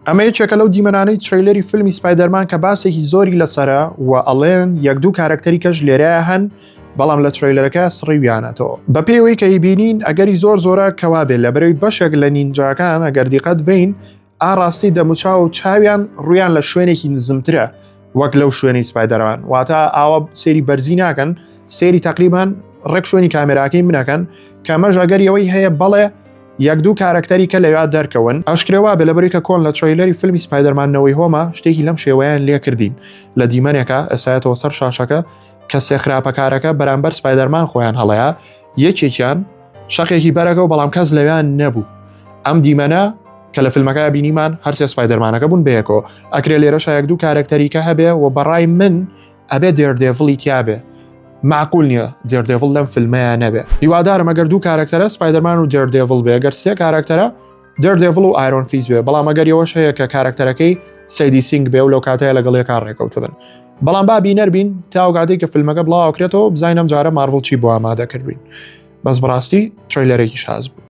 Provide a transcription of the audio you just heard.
ئەمە یەکێکە لەو دیمەنانەی تریلەری فیلمی سپایدەرمان کە باسێکی زۆری لەسەرە و ئەڵێن یەک دوو کارکتەری کەش لێرەیە هەن بەڵام لە تریلەرەکە سڕیویانەتەوە بە پێوەی کە هیبینین ئەگەری زۆرە کەوا بێت لە بەرەوەی بەشێک لە نینجاکان ئەگەر دیقەت بین ئاڕاستی دەموچاو و چاویان ڕویان لە شوێنێکی نزمترە وەک لەو شوێنی سپایدەرمان واتە ئاوە سێری بەرزی ناکەن سێری تقریبان ڕێک شوێنی کامێراکەی منەکەن کە مەژ ئەگەریەوەی هەیە بەڵێ یەک دوو کارکتەری کە لەوێ دەرکەون ئەشکرێوا بێ لەبەری کە کۆن لە تریلەری فیلمی سپایدەرمانەوەی هۆمە شتێکی لەم شێوەیان لێ کردین لە دیمەنێکە ئەسایەتەوە سەر شاشەکە کە سێ خراپەکارەکە بەرامبەر سپایدەرمان خۆیان هەڵەیە یەکێکیان شەقێکی بەرەگە و بەڵام کەس لەوێیان نەبوو ئەم دیمەنە کە لە فیلمەکە بینیمان هەرسێ سپایدەرمانەکە بوون بەیەکەوە ئەکرێ لێرەش یەک دوو کارکتەریکە هەبێ و بەڕای من ئەبێ دێردێڤڵی تیابێ معقول نییە دێردێڤڵ لەم فیلمەیە نەبێ هیوادارم ئەگەر دوو کارکتەرە سپایدەرمان و دێردێڤڵ بێ ئەگەر سێ کارکتەرە دێردێڤڵ و ئایرۆن فیس بێ بەڵام ئەگەر ئەوەش هەیە کە کارکتەرەکەی سەیدی سینگ بێ و لەو کاتەیە لەگەڵیەکان ڕێکەوتبن بەڵام با بینەر بین تا ئەو کاتێک کە فیلمەکە بڵاوکرێتەوە بزانم جارە مارڤڵ چی بۆ ئامادە کردوین بەس بەڕاستی تریلەرێکی شاز بوو